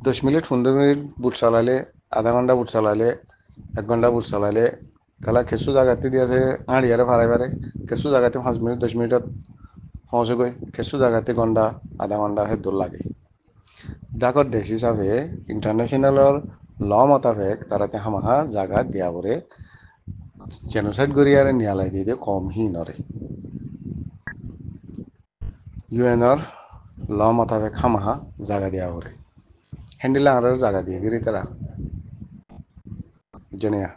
10 minute 15 minute বুট চালালে, আধা ঘন্টা বুট চালালে, 1 ঘন্টা বুট চালালে তাহলে কিছু জায়গাতে দিয়ে আছে আড়িয়ারে ফারে ফারে, কিছু জায়গাতে 5 মিনিট 10 মিনিটত পৌঁছে গই, কিছু জায়গাতে ঘন্টা আধা ঘন্টা হে দূর লাগে। ডাকর দেশ হিসাবে ইন্টারন্যাশনালৰ ল মোতাবেক তারাতে হামাহা জায়গা দিয়া পরে জেনোসাইড গড়িয়ারে নিয়ালাই দিয়ে কম হি নরে। ইউএনর ল মোতাবেক হামাহা জায়গা দিয়া পরে হ্যান্ডিল আর জায়গা দিয়ে দিই তারা জেনিয়া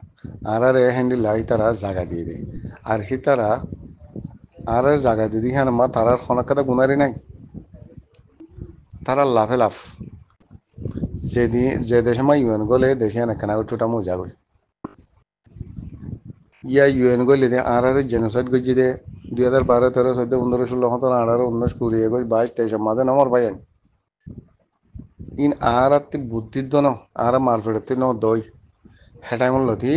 আর হ্যান্ডিল তারা জায়গা দিয়ে দেয় আর হি তারা আর জায়গা দিয়ে দিই হ্যাঁ মা তারার খনকাতা গুনারি নাই, তারা লাভে লাভ যে দেশে মা ইউএন গলে দেশে না কেনা টুটা মজা করি ইয়া ইউএন গলে দে আর জেনোসাইড গজি দে 2012 13 14 15 16 17 18 19 20 21 22 23 মাঝে নম্বর পাইন ইন আর বুদ্ধিদ্দ ন আর মারফেড়তে ন দই হেটাইমন লতি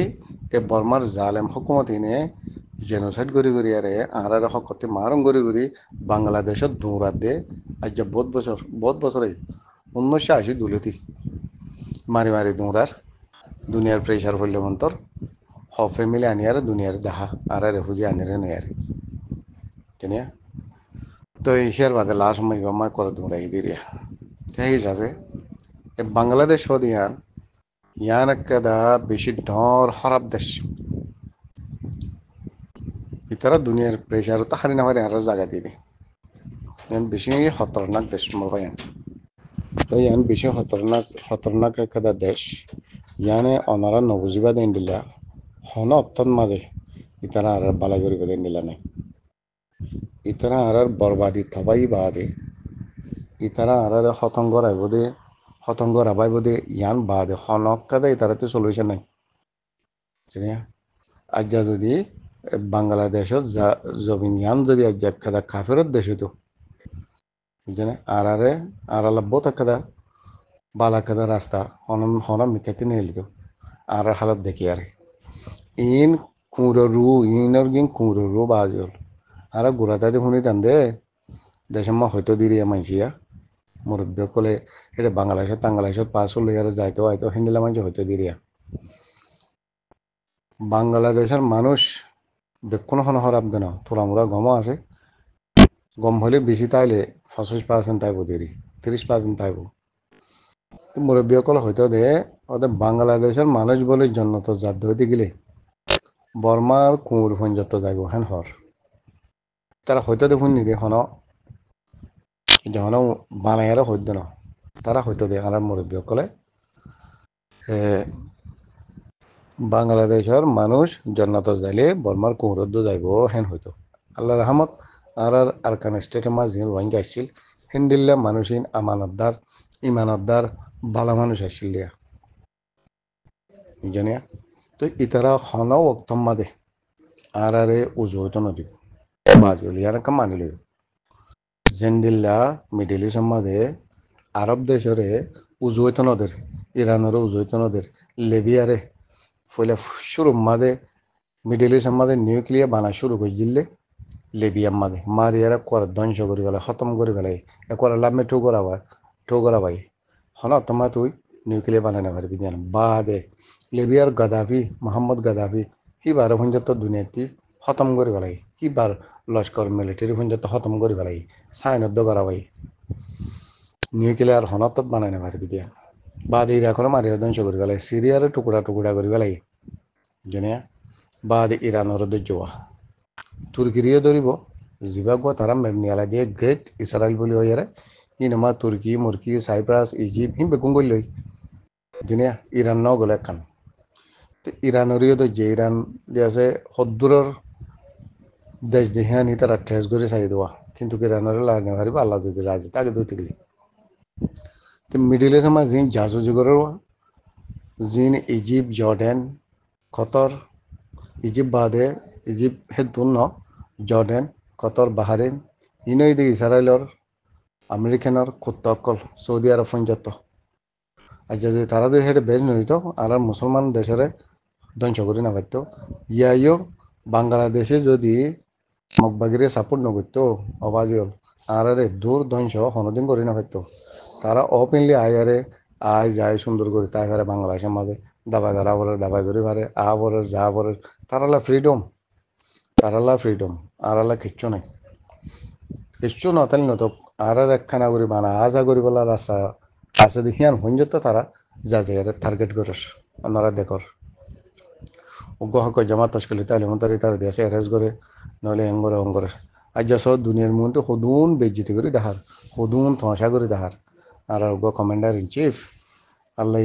এ বর্মার জালেম হকুমত ইনে জেনোসাইড গড়ি আরে আর হকতে মারং গড়ি বাংলাদেশত দৌড়াত দে আজ বহুত বছর 1980 দুলতি মারি মারি দৌড়ার দুনিয়ার প্রেশার হইলে মন্তর হ ফ্যামিলি আনিয়ার দুনিয়ার দেখা আর রেফুজি আনিয়ারে নয়ারে কেনিয়া তো হিয়ার বাদে লাস্ট সময় মা করে দৌড়াই দিরিয়া সেই হিসাবে বাংলাদেশ হদিয়ান ইয়ান একটা বেশি ডর খারাপ দেশ ইতারা দুনিয়ার প্রেশার তো হারি না হারি আরো জায়গা দিয়ে ইয়ান বেশি খতরনাক দেশ মোর ভাইয়ান তো ইয়ান বেশি খতরনাক একটা দেশ ইয়ানে অনারা নবুজিবা দেন দিলা হন অপ্তন মাঝে ইতারা আর বালা করিব দেন দিলা নাই ইতারা আর বরবাদি থবাই বাদে ইতারা আর হতঙ্গ রাইব দে হতঙ্গ রাবাইব দে ইয়ান বাদে হনক কাদা ইতারাতে সলিউশন নাই চিনিয়া আজ যদি বাংলাদেশত জমিন ইয়ান যদি আজ কাদা কাফেরত দেশ হইতো জানে আর বহুত কাদা বালা কাদা রাস্তা হনম মিকাতে নিয়ে লিতো আর হালত দেখি আর ইন কুঁড়ো ইনর গিন কুঁড়ো বাজল আর গুড়াতে শুনি টান দে দেশের মা হয়তো দিরিয়া মাইছিয়া মুরব্বী কলে এটা বাংলাদেশত পাস হলে আর যাইতো হয়তো হিন্দিলা মাইছে হয়তো দিরিয়া বাংলাদেশের মানুষ বেক্ষণ হরাব দেন তোরা মোরা গমও আছে গম হলে বেশি তাইলে 25% তাইব দেরি 30% তাইব মুরব্বী সকল হয়তো দে ওদের বাংলাদেশের মানুষ বলে জন্নত জাত হইতে গেলে বর্মার কুঁর পঞ্জত যাইব হেন হর তারা হয়তো দেখুন নিদে হন যখন বানাইয়ারও হইত না তারা হয়তো দে আর মুরব্বী সকলে বাংলাদেশের মানুষ জন্নত যাইলে বর্মার কুঁরদ যাইব হেন হইতো আল্লাহ রহমত আর আরকান স্টেটের মাঝে রোহিঙ্গা আসছিল হিন্দিল্লা মানুষিন আমানতদার ইমানতদার বালা মানুষ আসছিল দিয়া জানিয়া তো ইতারা হনাও অক্তম মাদে আর উজু হইতো নদী মাজলিয়ার মানি লইব জেন্দিল্লা মিডিল ইস্ট মাঝে আরব দেশরে উজু হইতো নদের ইরানের উজু হইতো নদের লেবিয়ারে ফলে শুরু মাদে মিডিল ইস্ট মাঝে নিউক্লিয়ার বানা শুরু করে দিলে লেবিয়াম মাদে মারিয়ারা কর ধ্বংস করি পেলাই খতম করে পেলাই একবার লামে ঠোকরা ভাই হন তোমার তুই নিউক্লিয়ার বানাই না পারবি জান বাদে লেবিয়ার গাদাফি মোহাম্মদ গাদাফি সিবাৰ পৰ্যন্ত দুনিয়াটি খতম কৰি পেলাই সিবাৰ লস্কর মিলিটারি পর্যন্ত খতম করে পেলাই চাইনত করা ভাই নিউক্লিয়ার হনত বানাই না পারবি দিয়া বাদ ইরাকর মারিয়া ধ্বংস করে পেলাই সিরিয়ার টুকুরা করে পেলাই জানিয়া বাদ ইরানের দৈর্যা তুর্কিরিও ধরিব জিবাগ তারা মেঘনিয়ালা দিয়ে গ্রেট ইসরায়েল বলি হইয়ারে ইনমা তুর্কি মুরকি সাইপ্রাস ইজিপ্ট হিম বেকুম করলই দুনিয়া ইরান ন গলে কান তো ইরানরিও তো যে ইরান যে আছে সদ্দূরের দেশ দেখে আনি তারা ঠেস করে চাই দেওয়া কিন্তু ইরানের লাগে পারিব আল্লাহ যদি রাজি তাকে দুই গেলি তো মিডিল ইস্ট আমার জিন জাজু যুগের জিন ইজিপ্ট জর্ডান কতর ইজিপ্ট বাদে ইজিপ্ট হে ন জর্ডান কতর বাহারিন ইনই দি ইসরায়েলর আমেরিকানের কুত্তকল সৌদি আরব পর্যন্ত আর যদি তারা যদি সেটা বেজ নইতো আর মুসলমান দেশের ধ্বংস করে না পারতো ইয়াইও বাংলাদেশে যদি মগবাগিরে সাপোর্ট নকরতো অবাজি হল আর দূর ধ্বংস কোনোদিন করে না পারতো তারা ওপেনলি আয়ারে আয় যায় সুন্দর করে তাই পারে বাংলাদেশের মাঝে দাবাই ধরা বলে দাবাই ধরে পারে বলে যা বলে তারালা ফ্রিডম, তারালা ফ্রিডম, আরালা কিচ্ছু নাই, কিচ্ছু নতালি নত আর একখানা করি বানা আজা করি বলা রাস্তা আছে দেখি আর হইন যেত তারা যা জায়গায় টার্গেট করে আপনারা দেখর গহ জমা তস্কলি তাহলে তার তারা দিয়ে এরেস করে নহলে এং করে আজ যা সব দুনিয়ার মধ্যে সদুন বেজিতি করে দেখার সদুন ধসা করে দেখার আর কমান্ডার ইন চিফ আল্লাহ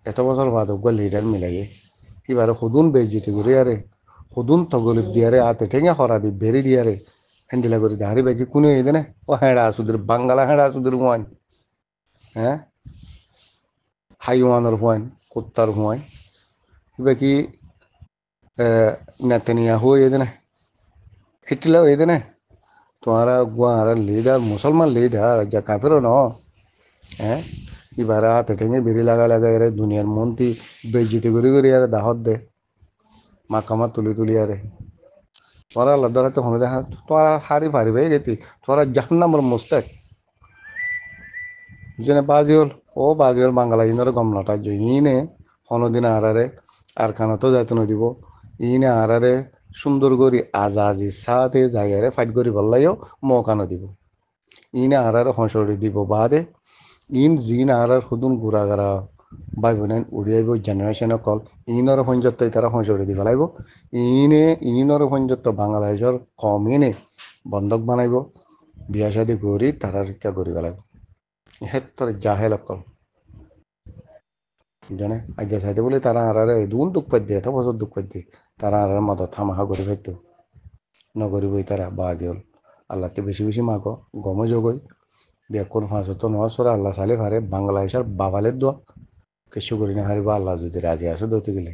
এত বছর বাদ লিডার মিলাই এবারে সদুন বেজিতি করে আরে সদুন তগলিপ দিয়ারে আতে ঠেঙে হরা দি বেরি দিয়ারে হ্যান্ডিলা করে দেখারি বাকি কোনো এই দেনে ও হেঁড়া সুদের বাঙ্গালা হেঁড়া সুদের হুয়ান হ্যাঁ হাইওয়ানের হুয়ান কুত্তার হুয়ান বাকি নেতানিয়াহু এই দেনে হিটলাও এই দেনে তোমারা গুয়ার লিডার মুসলমান লিডার যা কাফেরও ন হ্যাঁ এবারে হাতে ঠেঙে বেরি লাগা লাগা এরে দুনিয়ার মন্ত্রী বেজিতি করে আরে দাহত দে মাকামা তুলি তুলি আরে তোরা আল্লাহ দ্বারা তো হনে দেখা তোরা হারি ফারিবে গেতি তোরা জাহান্নামের মোস্তাক যেনে বাজি হল ও বাজি হল বাংলা ইনরে গম নটাই ইনে হনদিন আরারে আর খানাতো যাইতে নদিব ইনে আরারে সুন্দর করি আজাজি সাথে জায়গারে ফাইট করি বললাইও মৌকা দিব ইনে আরারে হসড়ি দিব বাদে ইন জিন আরার হুদুন গুড়াগারা বাই বোনেন উড়িয়াইব জেনারেশন কল ইনর পঞ্জত্ব তারা হসড়ি দিব লাগব ইনে ইনর পঞ্জত্ব বাংলাদেশের কম ইনে বন্ধক বানাইব বিয়া শাদি করি তারা রক্ষা করি লাগব হেত্তর জাহেল অকল জানে আজ চাইতে বলে তারা আরারে দুন দুঃখ পাই দিয়ে এত বছর দুঃখ পাই দিয়ে তারা আর মদত থামাহা করে ফেলতো নগরিবই তারা বাজি হল আল্লাহতে বেশি বেশি মাগো গমে যোগই বিয়াকুর ফাঁসত নোয়া সরা আল্লাহ সালে ফারে বাংলাদেশের বাবালের দোয়া কিছু করি না হারিবা আল্লাহ যদি রাজি আসে দইতে গেলে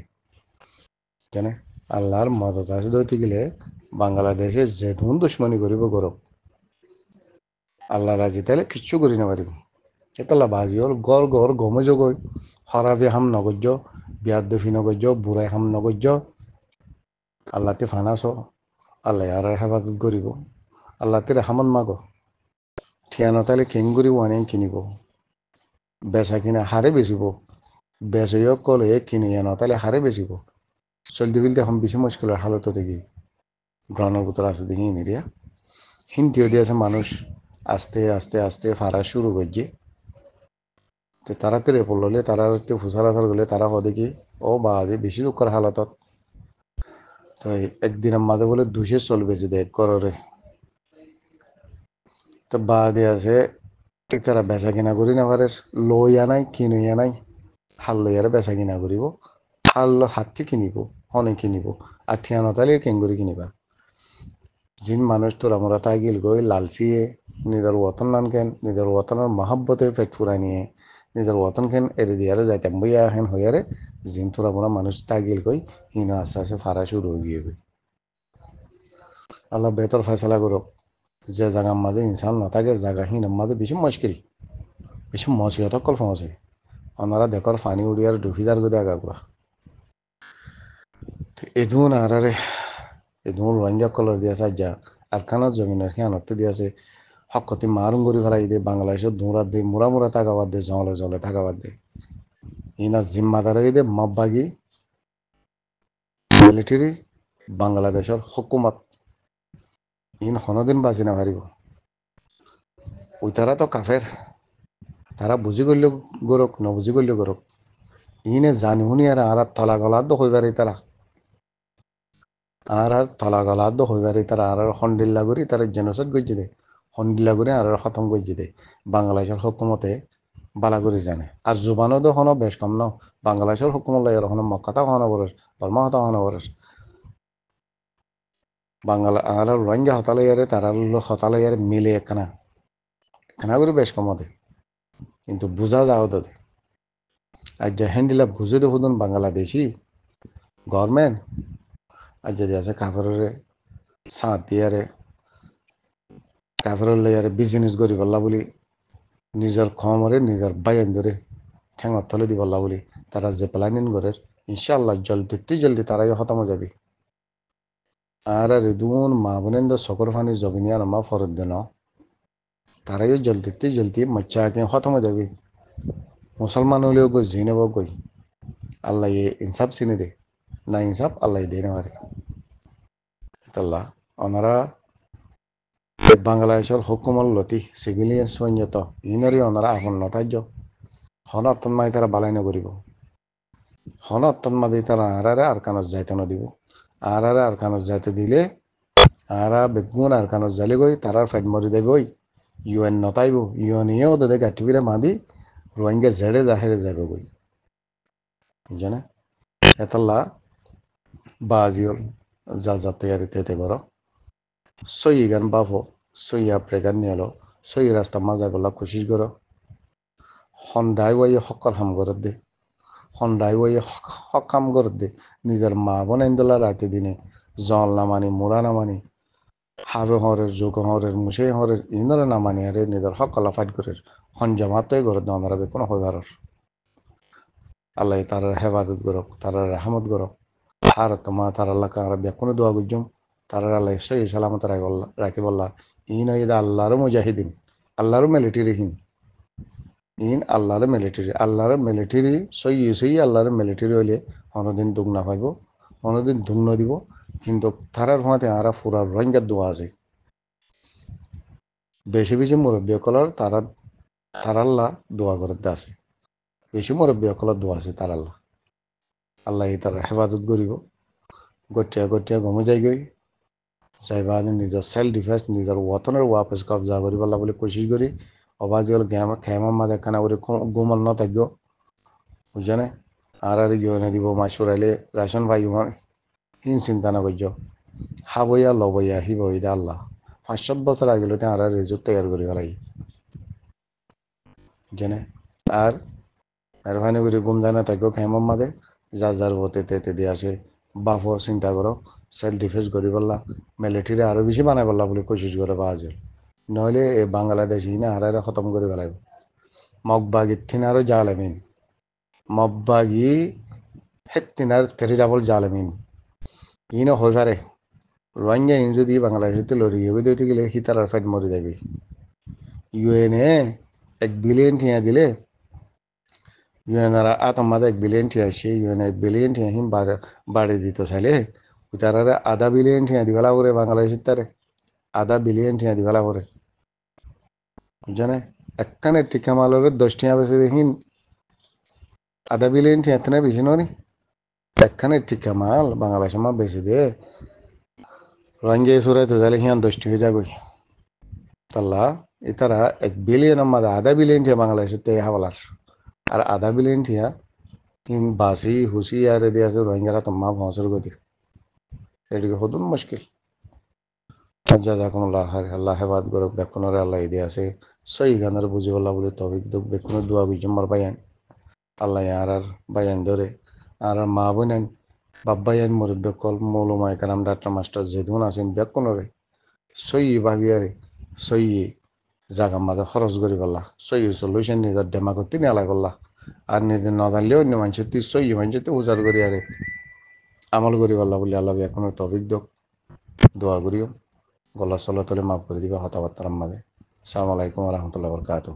জানে আল্লাহর মদত আসে দইতে গেলে বাংলাদেশে যে ধুন দুশ্মনী করিব গরব আল্লাহ রাজি তাহলে কিচ্ছু করি না পারিব এতলা বাজি হল গড় গড় গমে যোগই হরাবে হাম নগর্য বিয়ার দফি নগর্য বুড়াই হাম নগর্য আল্লাহতে ফানাস আল্লাহ আর হেফাজত করিব আল্লাহতে রেহামত মাগো ঠিয়ানতালে কেঙ্গুরি ওয়ানে কিনিব বেচা কিনা হারে বেচিব বেচেও কলে কিনে নতালে হারে বেচিব চলতে ফিলতে এখন বেশি মুশকিলের হালত দেখি গ্রহণের ভিতরে আছে দেখি নিরিয়া হিন্দিও দিয়েছে মানুষ আস্তে আস্তে আস্তে ফারা শুরু করছে তো তাড়াতাড়ি পড়লে তারা ফুসারা গেলে তারা দেখি ও বা যে বেশি দুঃখের হালতত তো একদিনের মাঝে বলে 200 চলবে যে দেখ কররে তো বাদে আছে তারা বেচা কিনা করি না পারে লইয়া নাই কিনইয়া নাই হাল লইয়ারে বেচা কিনা করিব হাল হাতকে কিনিব হনে কিনিব আর ঠিয়ানো তালে কেঙ্গুরি কিনিবা জিন মানুষ তোর আমরা তাই গিল গই লালচিয়ে নিজের ওতন নান কেন নিজের ওতনের মহাব্বতে পেট ফুরাই নিয়ে নিজের ওতন খেন এরে দিয়ারে যাইতাম বইয়া হেন হইয়ারে জিন তোর আমরা মানুষ তাই গিল গই হিন আস্তে আস্তে ফারা শুরু হয়ে গিয়ে গই আল্লাহ বেতর ফয়সলা করো যে জায়গার মাঝে ইনসান না থাকে জায়গা হিনের মাঝে বেশি মসিহত কল ফসে ওনারা দেখর ফানি উড়িয়ার ডুফিদার গদে আগা করা এদুন আরারে এদুন রোহিঙ্গা কলর দিয়া সাজ্জা আরখানোর জমিনের হিয়ানত্ব দিয়াছে হকতি মারুম গরি ফেলাই দে বাংলাদেশের দৌড়াত দে মুরা মুরা থাকাবাদ দে জলে জলে থাকাবাদ দে ইনা জিম্মাদার দে মাব্বাগি মিলিটারি বাংলাদেশের হুকুমত ইন হনদিন বাঁচি না পারিব ওই তারা তো কাফের তারা বুঝি করলেও গরক নবুঝি করলেও গরক ইনে জানি শুনি আর তলা গলাদ হইবারে তারা আর তলা গলাদ হইবারে তারা আর হন্ডিল্লা করি তারা জেনোসাইড গজ্জি দে হন্ডিল্লা করে আর খতম গজ্জি দে বাংলাদেশের হুকুমতে বালা করে জানে আর জুবানও তো হনো বেশ কম ন বাংলাদেশের হুকুমত লাগে হনো মক্কাতা হনো বরস বর্মা হতা হনো বরস বাংলা আর রোহিঙ্গা হতালে ইয়ারে তারা হতালে ইয়ারে মিলে একখানা একখানা করে বেশ কমতে কিন্তু বুঝা যাও তাদের আর যে হ্যান্ডিলা বুঝে দেখুন বাংলাদেশি গভর্নমেন্ট আর যদি আছে কাপড়ের সাঁত দিয়ারে কাপড়ের লইয়ারে বিজনেস করি পারলা বলি নিজের খমরে নিজের বাইন ধরে ঠেঙত তলে দি পারলা বলি তারা যে প্ল্যানিং করে ইনশাল্লাহ জলদি তারাই খতম হয়ে যাবে আর দুন মা বোনেন সকর ফানি জবিনিয়ার মা ফরত দেন তারাইও জলদি মচ্চা কে খতম হয়ে যাবে মুসলমান হলেও গো জিনেব গই আল্লাহ ইনসাফ চিনি দে না ইনসাফ আল্লাহ দে না পারে তাল্লাহ ওনারা বাংলাদেশের হুকুমল লতি সিভিলিয়ান সৈন্যত ইনরি ওনারা এখন নটার্য হন অত্তনমাই তারা বালাই নকরিব হন অত্তনমাদি তারা আরারে আর কানত যাইতে নদিব আরারে আর কানত যাইতে দিলে আরা বেগুন আর কানত জালি গই তারার ফাইট মরি দে গই ইউএন নতাইব ইউএন ইয়েও ওদের গাঠিবিরে মাদি রোহিঙ্গা জেড়ে জাহেরে যাবে গই জানে এতলা বাজিওল যা যা তৈয়ারি তেতে করো সই গান বাফো সই আপরে গান নিয়ালো সই রাস্তা মাজা গলা কোশিশ করো হন্দাই ওয়াই হকর হাম করত দে হন্দাই ওয়াই হক হাম করত দে নিজের মা বোন এন্দলা রাতে দিনে জল না মানি মোরা না মানি হাবে হরের যোগ হরের মুসে হরের ইন্দরে না মানি আরে নিজের হক কলা ফাইট করে হন জামাতই করত আমরা বে কোনো হইবারর আল্লাহ তার হেফাজত করক তার রহমত করক আর তোমা তার আল্লাহ কার কোনো দোয়া বুঝুম তার আল্লাহ সই সালামত রাখি বললা ইন ইদা আল্লাহর মুজাহিদিন আল্লাহর মিলিটারিহীন ইন আল্লাহর মিলিটারি সই সই আল্লাহর মিলিটারি হইলে অনদিন দুগ না পাইব অনদিন দুগ ন দিব কিন্তু তারার মাঝে আরা ফুরা রোহিঙ্গার দোয়া আছে বেশি বেশি মুরব্বী কলার তার আল্লাহ দোয়া করতে আছে বেশি মুরব্বী কলার দোয়া আছে তার আল্লাহ আল্লাহ তার হেফাজত করিব গটিয়া গটিয়া গমে যাই গই যাইবা নিজৰ সেলফ ডিফেন্স নিজৰ ওয়াতনের ওয়াপস কবজা করি পারলা বলে কোশিশ করি অবাজ গেল খেমার মাঝে খানা করে গোমল ন থাকব বুঝছানে আর গিয়ে দিব মাসুরাইলে রাশন পাই হিন চিন্তা না করছ হাবইয়া লবইয়া হিবই দে আল্লাহ 5-7 বছর আগেলে আর রেজুর তৈয়ার করি ফেলাই জেনে আর মেহরবানি করে গুম যায় না থাকো খেমার মাঝে যার যার হতে তেতে দিয়ে আসে বাফও চিন্তা করো সেলফ ডিফেন্স করি পারলা মিলিটারি আরো বেশি বানাই পারলা বলে কোশিশ করে পাওয়া যায় নইলে এই বাংলাদেশ ইনা হারারে খতম করে ফেলাইব মগবাগির থিন আরো জালেমিন মগবাগি হেত্তিনার তেরি ডাবল জালেমিন ইনো হয়ে পারে রোহিঙ্গা ইন যদি বাংলাদেশে লড়িয়ে দিতে গেলে হিতার ফাইট মরে যাবে ইউএনএ 1 বিলিয়ন টিয়া দিলে ইউএনআর আতমাদে 1 বিলিয়ন টিয়া সে ইউএন 1 বিলিয়ন টিয়া হিম বাড়ি দিত চাইলে তারা আধা 1 বিলিয়ন টিয়া দিবেলা করে বাংলাদেশের তারে আধা 1 বিলিয়ন টিয়া দিবেলা করে জানে একখানে টিকা মালরে 10 টিয়া বেশি দেখিন আধা 1 বিলিয়ন টিয়া এত বেশি ননি একখানে টিকা মাল বাংলাদেশের মা বেশি দে রোহিঙ্গা সুরাই তো তাহলে হিয়ান 10টি হয়ে যাবে তাল্লা এতারা 1 বিলিয়ন আমাদের আধা 1 বিলিয়ন টিয়া বাংলাদেশের তে হাওলার আর আধা 1 বিলিয়ন টিয়া তিন বাসি হুসি আর দিয়ে আছে রোহিঙ্গারা তোমা পৌঁছর গতি এদিকে হদুন মুশকিল জাজাকুমুল্লাহ আল্লাহ হেফাজত করক বেকুনরে আল্লাহ দিয়ে আছে সই গানের বুঝি বলা বলে তবিক দুঃখ বেকুনের দোয়া বিজম্মার বায়ান আল্লাহ আর বায়ান ধরে আর মা বোনেন বাব্বায়ান মুরব্বে কল মৌলমায় কারাম ডাক্তার মাস্টার যেদুন আছেন বেকুনরে সই ভাবিয়ারে সই জাগা মাঝে খরচ করি পারলা সই সলিউশন নিজের ডেমা করতে নেলা করলা আর নিজে নজানলেও অন্য মানুষের তুই সই মানুষের তো উজার করি আরে আমল করি পারলা বলে আল্লাহ বেকুনের তবিক দুঃখ দোয়া করিও গলা চলা তলে মাফ করে দিবা কথাবার্তার মাঝে আসসালামু আলাইকুম রহমতুল্লাহ বরকাতুহ